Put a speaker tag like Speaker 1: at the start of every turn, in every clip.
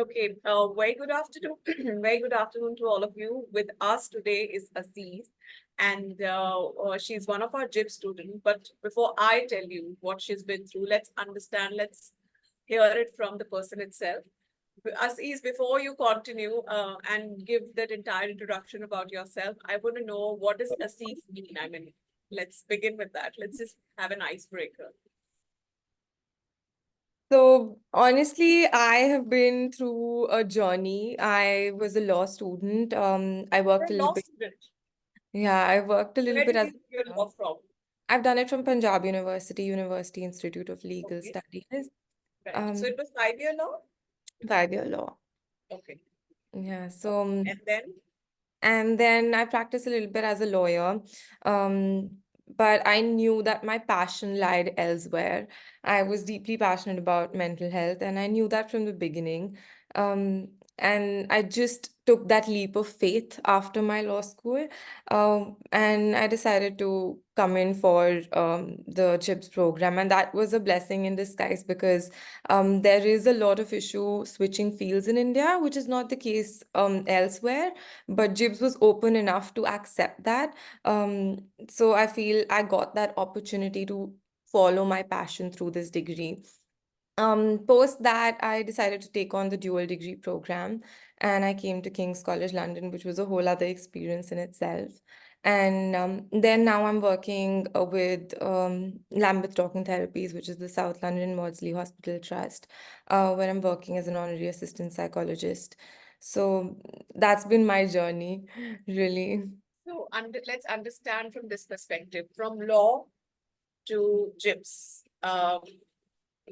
Speaker 1: Okay, very good afternoon. Very good afternoon to all of you. With us today is Asees, and she's one of our JIP students. But before I tell you what she's been through, let's hear it from the person itself. Asees, before you continue and give that entire introduction about yourself, I want to know, what does Asees mean? I mean, let's begin with that. Let's just have an icebreaker.
Speaker 2: So honestly, I have been through a journey. I was a law student. I
Speaker 1: You're
Speaker 2: worked a
Speaker 1: a
Speaker 2: little
Speaker 1: law
Speaker 2: bit.
Speaker 1: student.
Speaker 2: Yeah, I worked a little
Speaker 1: Where
Speaker 2: bit
Speaker 1: did
Speaker 2: as
Speaker 1: you do your law from?
Speaker 2: I've done it from Punjab University, University Institute of Legal
Speaker 1: Okay,
Speaker 2: Studies.
Speaker 1: right. So
Speaker 2: Um,
Speaker 1: it was 5 year law?
Speaker 2: 5-year law.
Speaker 1: Okay.
Speaker 2: Yeah.
Speaker 1: And then,
Speaker 2: And then I practiced a little bit as a lawyer. Um, but I knew that my passion lied elsewhere. I was deeply passionate about mental health, and I knew that from the beginning. Um, and I just took that leap of faith after my law school. And I decided to come in for the CHIPS program. And that was a blessing in disguise because there is a lot of issue switching fields in India, which is not the case elsewhere, but Jibs was open enough to accept that. So I feel I got that opportunity to follow my passion through this degree. Post that, I decided to take on the dual degree program, and I came to King's College London, which was a whole other experience in itself. And then now I'm working with Lambeth Talking Therapies, which is the South London Maudsley Hospital Trust, where I'm working as an honorary assistant psychologist. So that's been my journey, really.
Speaker 1: let's understand from this perspective, from law to JIPS.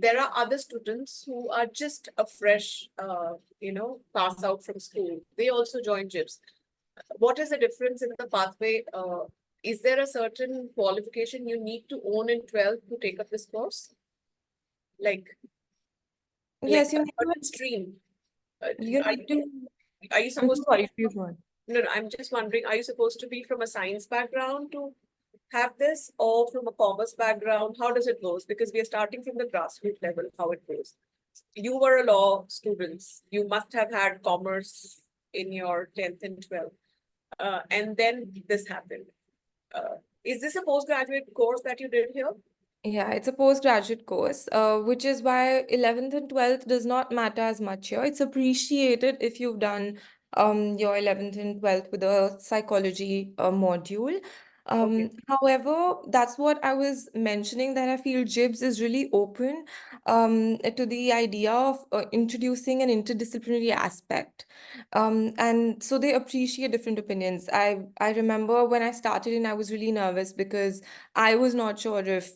Speaker 1: There are other students who are just a fresh, pass out from school. They also join JIPS. What is the difference in the pathway? Is there a certain qualification you need to own in 12th to take up this course? Like,
Speaker 2: Yes,
Speaker 1: a
Speaker 2: you need to.
Speaker 1: certain stream?
Speaker 2: You
Speaker 1: Are
Speaker 2: need to.
Speaker 1: you
Speaker 2: I'm so
Speaker 1: supposed to be
Speaker 2: sorry, please
Speaker 1: from,
Speaker 2: go on.
Speaker 1: no, I'm just wondering, are you supposed to be from a science background to have this, or from a commerce background? How does it goes? Because we are starting from the grassroots level, how it goes. You were a law student. You must have had commerce in your 10th and 12th. And then this happened. Is this a postgraduate course that you did here?
Speaker 2: Yeah, it's a postgraduate course, which is why 11th and 12th does not matter as much here. It's appreciated if you've done your 11th and 12th with a psychology module.
Speaker 1: Okay.
Speaker 2: However, that's what I was mentioning, that I feel JIBS is really open to the idea of introducing an interdisciplinary aspect. And so they appreciate different opinions. I remember when I started and I was really nervous because I was not sure if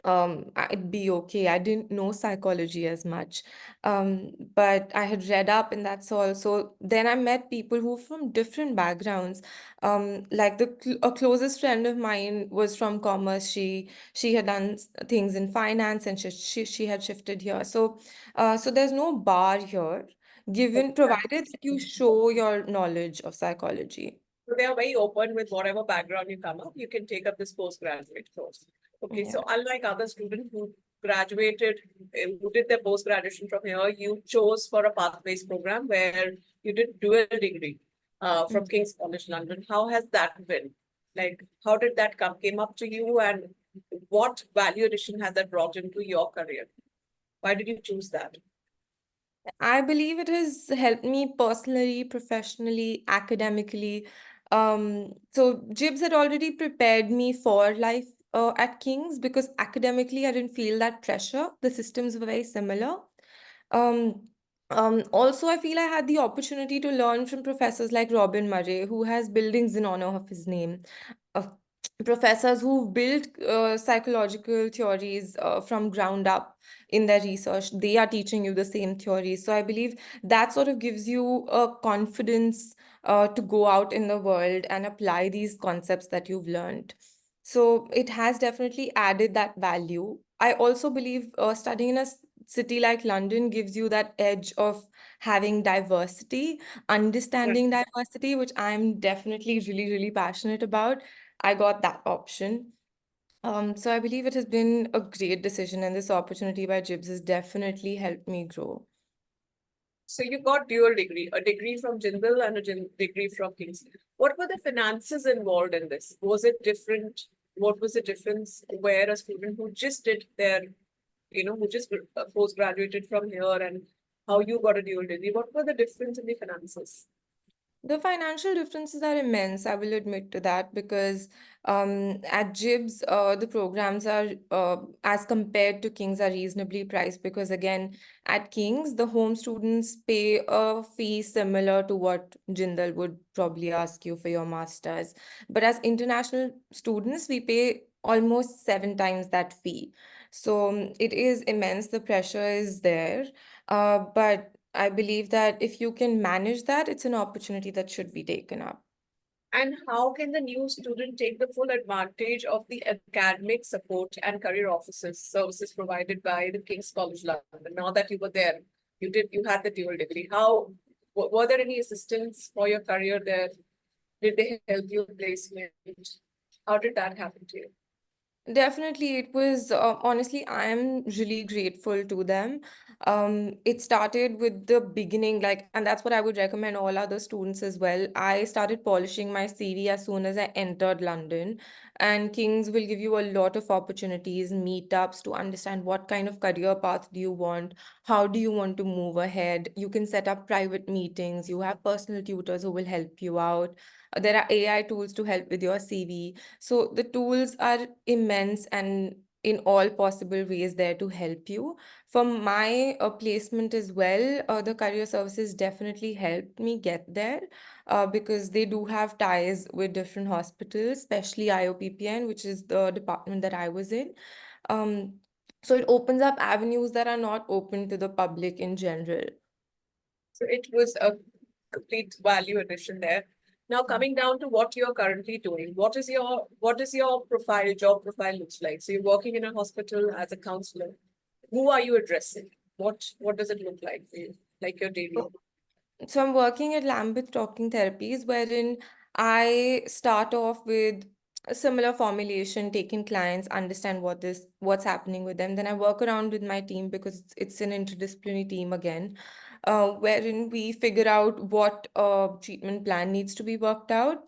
Speaker 2: I'd be okay. I didn't know psychology as much, but I had read up, and that's all. So then I met people who from different backgrounds. Like a closest friend of mine was from commerce. She had done things in finance, and she had shifted here. So there's no bar here, given provided that you show your knowledge of psychology.
Speaker 1: So they are very open with whatever background you come up. You can take up this postgraduate course. Okay,
Speaker 2: Yeah.
Speaker 1: so unlike other students who graduated, who did their postgraduation from here, you chose for a pathways program where you did dual degree from King's College London. How has that been? Like, how did that came up to you, and what value addition has that brought into your career? Why did you choose that?
Speaker 2: I believe it has helped me personally, professionally, academically. So Jibs had already prepared me for life at King's because academically I didn't feel that pressure. The systems were very similar. Um, Also, I feel I had the opportunity to learn from professors like Robin Murray, who has buildings in honor of his name, of professors who built psychological theories from ground up in their research. They are teaching you the same theories. So I believe that sort of gives you a confidence to go out in the world and apply these concepts that you've learned. So it has definitely added that value. I also believe studying in a city like London gives you that edge of having diversity, understanding diversity, which I'm definitely really, really passionate about. I got that option. So I believe it has been a great decision, and this opportunity by Jibs has definitely helped me grow.
Speaker 1: So you got dual degree, a degree from Jindal and a degree from King's. What were the finances involved in this? Was it different? What was the difference where a student who just did their, who just post-graduated from here and how you got a dual degree? What were the difference in the finances?
Speaker 2: The financial differences are immense, I will admit to that, because at JIBS, the programs are, as compared to King's, are reasonably priced. Because again, at King's, the home students pay a fee similar to what Jindal would probably ask you for your master's. But as international students, we pay almost 7 times that fee. So it is immense. The pressure is there. But I believe that if you can manage that, it's an opportunity that should be taken up.
Speaker 1: And how can the new student take the full advantage of the academic support and career offices services provided by the King's College London? Now that you were there, you had the dual degree. How were there any assistance for your career there? Did they help you with placement? How did that happen to you?
Speaker 2: Definitely, it was honestly, I'm really grateful to them. It started with the beginning, like, and that's what I would recommend all other students as well. I started polishing my CV as soon as I entered London, and King's will give you a lot of opportunities, meetups to understand what kind of career path do you want, how do you want to move ahead. You can set up private meetings, you have personal tutors who will help you out. There are AI tools to help with your CV. So the tools are immense and in all possible ways there to help you. For my placement as well, the career services definitely helped me get there because they do have ties with different hospitals, especially IOPPN, which is the department that I was in. Um, so it opens up avenues that are not open to the public in general.
Speaker 1: So it was a complete value addition there. Now coming down to what you're currently doing, what is your profile, job profile looks like? So you're working in a hospital as a counselor. Who are you addressing? What does it look like for you? Like your daily?
Speaker 2: So I'm working at Lambeth Talking Therapies, wherein I start off with a similar formulation, taking clients, understand what's happening with them. Then I work around with my team because it's an interdisciplinary team again, wherein we figure out what treatment plan needs to be worked out,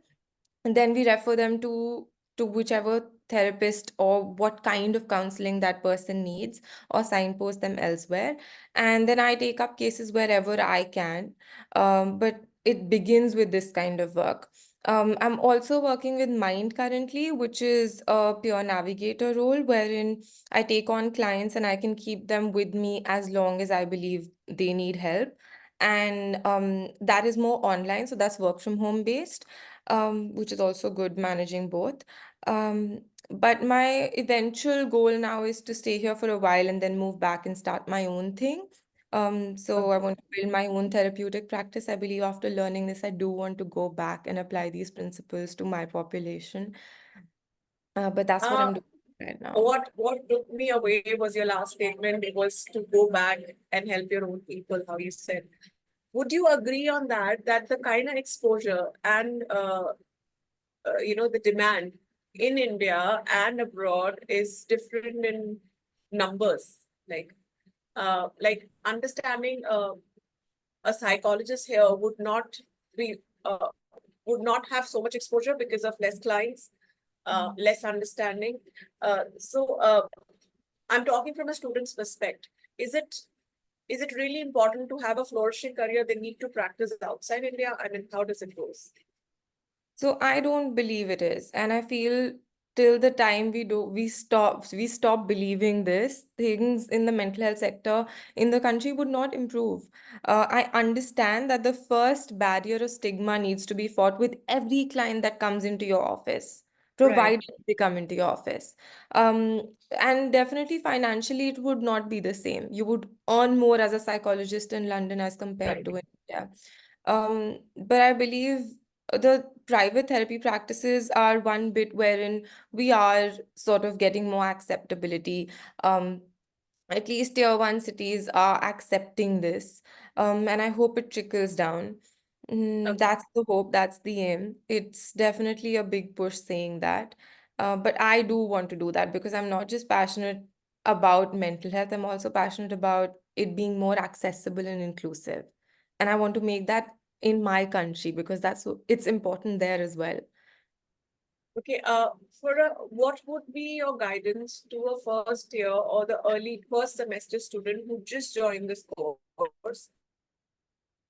Speaker 2: and then we refer them to whichever therapist or what kind of counseling that person needs, or signpost them elsewhere. And then I take up cases wherever I can. But it begins with this kind of work. I'm also working with Mind currently, which is a Peer Navigator role, wherein I take on clients and I can keep them with me as long as I believe they need help. And that is more online, so that's work from home based, which is also good managing both. Um, but my eventual goal now is to stay here for a while and then move back and start my own thing. So I want to build my own therapeutic practice. I believe after learning this, I do want to go back and apply these principles to my population. But that's what
Speaker 1: Uh,
Speaker 2: I'm doing right now.
Speaker 1: what took me away was your last statement. It was to go back and help your own people, how you said. Would you agree on that, that the kind of exposure and the demand in India and abroad is different in numbers? Like understanding a psychologist here be uh, would not have so much exposure because of less clients, less understanding. So I'm talking from a student's perspective. Is it is it really important to have a flourishing career? They need to practice outside India. I mean, how does it go?
Speaker 2: So I don't believe it is. And I feel till the time we stop believing this, things in the mental health sector in the country would not improve. I understand that the first barrier of stigma needs to be fought with every client that comes into your office,
Speaker 1: Right.
Speaker 2: provided they come into your office. Um, and definitely financially, it would not be the same. You would earn more as a psychologist in London as compared
Speaker 1: Right.
Speaker 2: to India. But I believe the private therapy practices are one bit wherein we are sort of getting more acceptability. Um, at least tier one cities are accepting this. And I hope it trickles down.
Speaker 1: Okay.
Speaker 2: That's the hope, that's the aim. It's definitely a big push saying that. But I do want to do that because I'm not just passionate about mental health, I'm also passionate about it being more accessible and inclusive. and I want to make that in my country because it's important there as well.
Speaker 1: Okay, what would be your guidance to a first year or the early first semester student who just joined this course?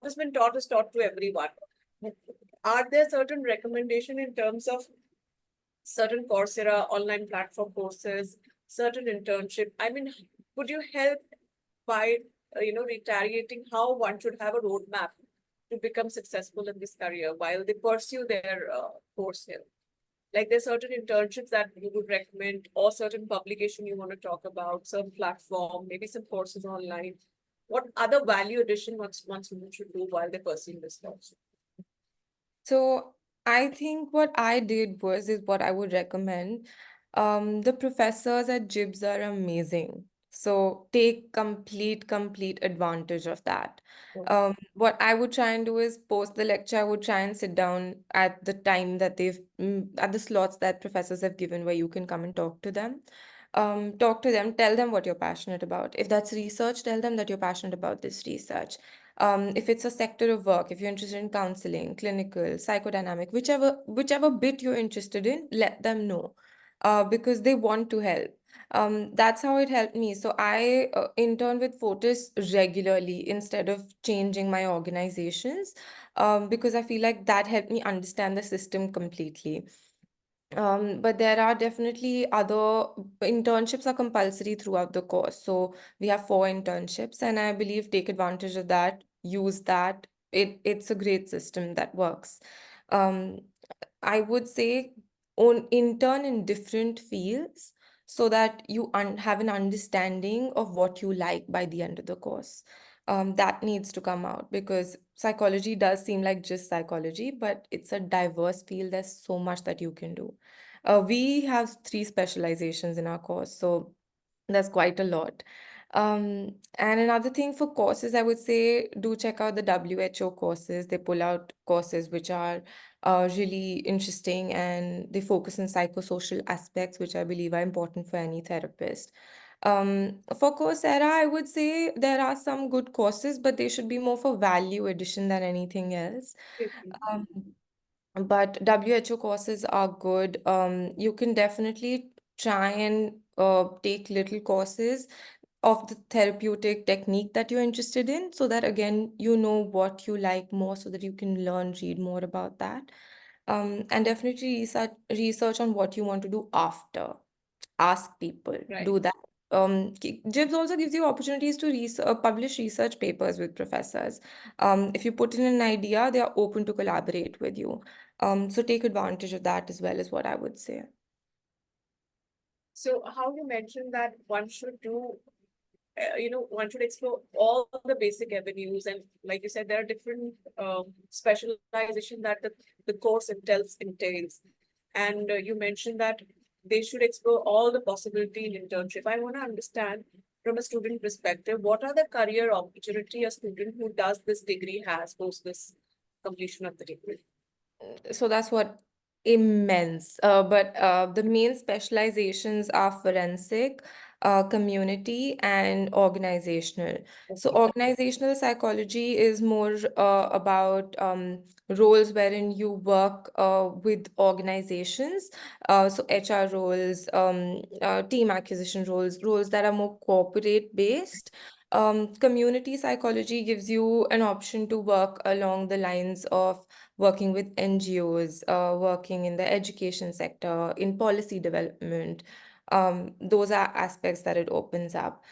Speaker 1: What has been taught is taught to everyone. Are there certain recommendation in terms of certain Coursera online platform courses, certain internship? I mean, could you help by retaliating how one should have a roadmap to become successful in this career while they pursue their course here? Like there's certain internships that you would recommend or certain publication you want to talk about, some platform, maybe some courses online. What other value addition one student should do while they're pursuing this course?
Speaker 2: So I think what I did was is what I would recommend. The professors at Jibs are amazing. So take complete advantage of that. What I would try and do is post the lecture, I would try and sit down at the time that at the slots that professors have given where you can come and talk to them. Talk to them, tell them what you're passionate about. If that's research, tell them that you're passionate about this research. If it's a sector of work, if you're interested in counseling, clinical, psychodynamic, whichever bit you're interested in, let them know, because they want to help. That's how it helped me. So I intern with Fortis regularly instead of changing my organizations, because I feel like that helped me understand the system completely. But there are definitely other internships are compulsory throughout the course. So we have 4 internships, and I believe take advantage of that, use that. It's a great system that works. Um, I would say on intern in different fields so that you have an understanding of what you like by the end of the course. That needs to come out because psychology does seem like just psychology, but it's a diverse field. There's so much that you can do. We have 3 specializations in our course, so that's quite a lot. And another thing for courses, I would say do check out the WHO courses. They pull out courses which are really interesting and they focus on psychosocial aspects, which I believe are important for any therapist. For Coursera, I would say there are some good courses, but they should be more for value addition than anything else. Um, but WHO courses are good. You can definitely try and take little courses of the therapeutic technique that you're interested in, so that again, you know what you like more, so that you can learn, read more about that. And definitely research on what you want to do after. Ask people,
Speaker 1: Right.
Speaker 2: do that. JIBS also gives you opportunities to publish research papers with professors. If you put in an idea, they are open to collaborate with you. So take advantage of that as well, is what I would say.
Speaker 1: So how you mentioned that one should do, one should explore all the basic avenues, and like you said, there are different specialization that the course entails. And you mentioned that they should explore all the possibility in internship. I want to understand from a student perspective, what are the career opportunity a student who does this degree has post this completion of the degree?
Speaker 2: So that's what immense. But the main specializations are forensic, community, and organizational. So
Speaker 1: Okay.
Speaker 2: organizational psychology is more about roles wherein you work with organizations. So HR roles, team acquisition roles, roles that are more corporate based. Community psychology gives you an option to work along the lines of working with NGOs, working in the education sector, in policy development. Those are aspects that it opens up.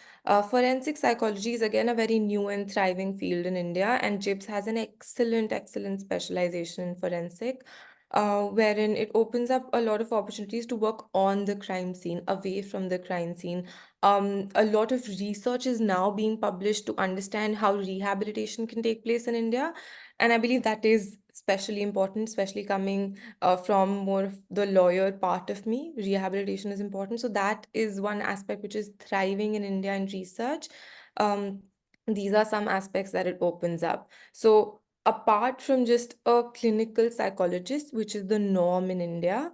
Speaker 2: Forensic psychology is again a very new and thriving field in India, and JIPS has an excellent specialization in forensic, wherein it opens up a lot of opportunities to work on the crime scene, away from the crime scene. A lot of research is now being published to understand how rehabilitation can take place in India. And I believe that is especially important, especially coming from more of the lawyer part of me. Rehabilitation is important. So that is one aspect which is thriving in India in research. Um, these are some aspects that it opens up. So apart from just a clinical psychologist, which is the norm in India,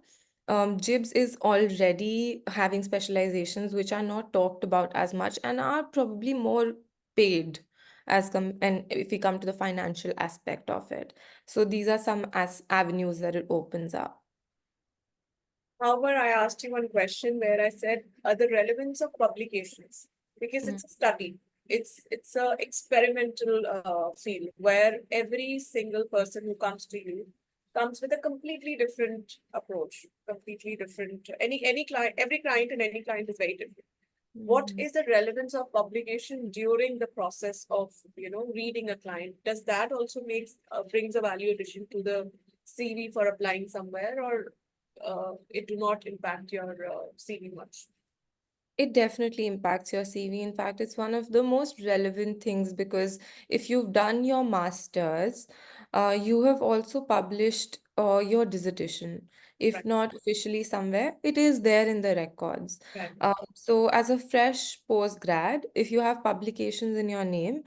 Speaker 2: JIBS is already having specializations which are not talked about as much and are probably more paid. and if we come to the financial aspect of it. So these are some as avenues that it opens up.
Speaker 1: However, I asked you one question where I said the relevance of publications because
Speaker 2: Mm.
Speaker 1: it's a study. It's a experimental field where every single person who comes to you comes with a completely different approach, completely different. Any client, every client and any client is very different. What
Speaker 2: Mm.
Speaker 1: is the relevance of publication during the process of reading a client? Does that also makes brings a value addition to the CV for applying somewhere, or it do not impact your CV much?
Speaker 2: It definitely impacts your CV. In fact, it's one of the most relevant things because if you've done your master's, you have also published your dissertation. If
Speaker 1: Right,
Speaker 2: not officially somewhere, it is there in the records.
Speaker 1: right,
Speaker 2: So, as a fresh postgrad, if you have publications in your name,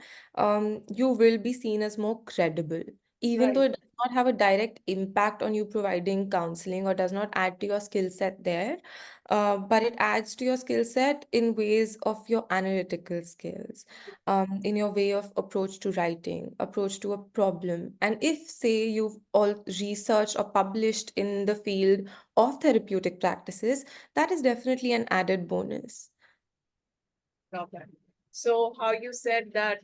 Speaker 2: you will be seen as more credible. Even though
Speaker 1: right.
Speaker 2: it does not have a direct impact on you providing counseling or does not add to your skill set there, but it adds to your skill set in ways of your analytical skills, in your way of approach to writing, approach to a problem. And if, say, you've all researched or published in the field of therapeutic practices, that is definitely an added bonus.
Speaker 1: Got that. So how you said that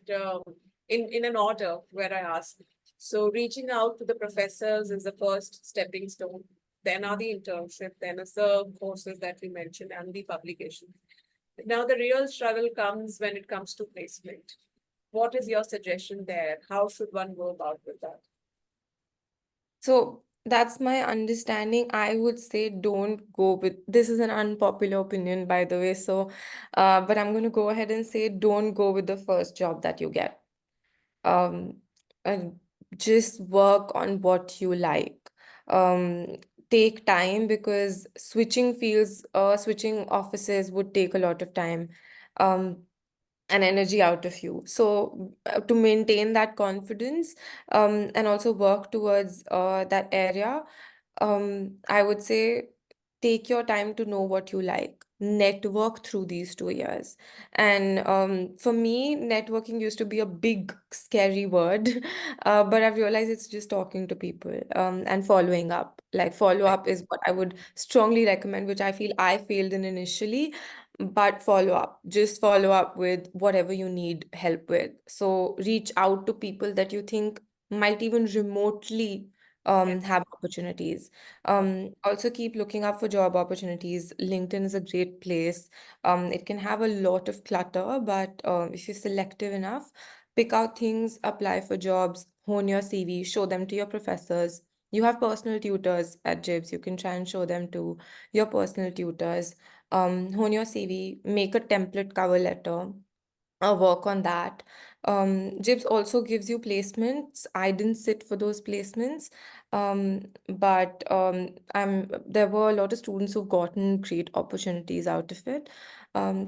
Speaker 1: in an order where I asked. So reaching out to the professors is the first stepping stone. Then are the internship, then is the courses that we mentioned and the publication. Now the real struggle comes when it comes to placement. What is your suggestion there? How should one go about with that?
Speaker 2: So that's my understanding. I would say don't go with this is an unpopular opinion, by the way. So, but I'm going to go ahead and say don't go with the first job that you get. Um, and just work on what you like. Um, Take time because switching fields or switching offices would take a lot of time. And energy out of you. So, to maintain that confidence, and also work towards that area, I would say take your time to know what you like. Network through these 2 years. And for me, networking used to be a big, scary word, but I've realized it's just talking to people and following up. Like, follow
Speaker 1: Right.
Speaker 2: up is what I would strongly recommend, which I feel I failed in initially. But follow up, just follow up with whatever you need help with. So reach out to people that you think might even remotely
Speaker 1: Yes.
Speaker 2: have opportunities. Also keep looking up for job opportunities. LinkedIn is a great place. It can have a lot of clutter, but if you're selective enough, pick out things, apply for jobs, hone your CV, show them to your professors. You have personal tutors at JIBS. You can try and show them to your personal tutors. Hone your CV, make a template cover letter, work on that. JIBS also gives you placements. I didn't sit for those placements, but there were a lot of students who've gotten great opportunities out of it.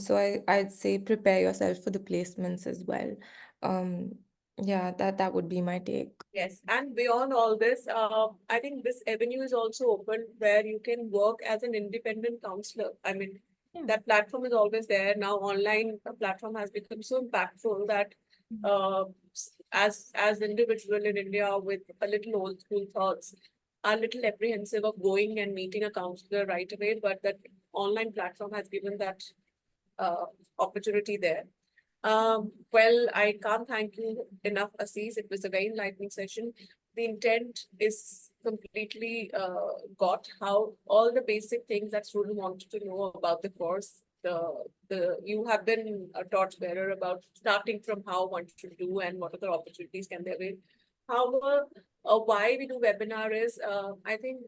Speaker 2: So I'd say prepare yourself for the placements as well. Um, yeah, that would be my take.
Speaker 1: Yes, and beyond all this, I think this avenue is also open where you can work as an independent counselor. I mean,
Speaker 2: Yeah.
Speaker 1: that platform is always there. Now, online platform has become so impactful that uh, as individual in India with a little old school thoughts, are a little apprehensive of going and meeting a counselor right away. But that online platform has given that uh, opportunity there. Well, I can't thank you enough, Asees. It was a very enlightening session. The intent is completely got how all the basic things that student wanted to know about the course. The you have been a torchbearer about starting from how one should do and what other opportunities can there be. However, why we do webinar is I think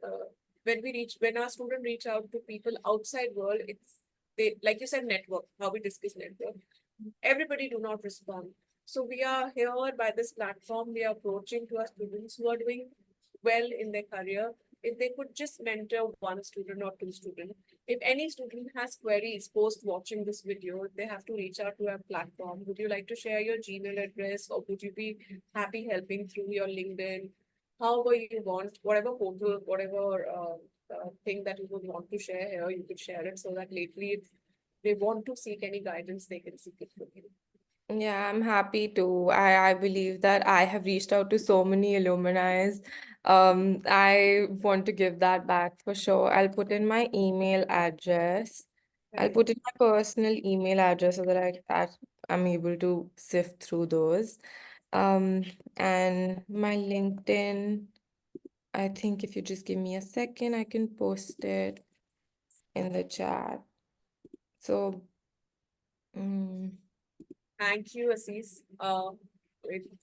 Speaker 1: when our student reach out to people outside world, it's they like you said network how we discuss network everybody do not respond. So we are here by this platform. We are approaching to our students who are doing well in their career. If they could just mentor one student or two students, if any student has queries post watching this video, they have to reach out to our platform. Would you like to share your Gmail address or would you be happy helping through your LinkedIn? However you want, whatever portal, whatever thing that you would want to share here, you could share it so that lately if they want to seek any guidance, they can seek it from you.
Speaker 2: Yeah, I'm happy to. I believe that I have reached out to so many alumni. I want to give that back for sure. I'll put in my email address. I'll
Speaker 1: Right.
Speaker 2: put in my personal email address so that I'm able to sift through those. Um, and my LinkedIn, I think if you just give me a second, I can post it in the chat. So, mm,
Speaker 1: Thank you, Asees.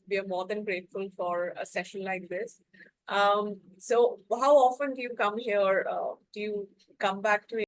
Speaker 1: We are more than grateful for a session like this. So how often do you come here? Do you come back to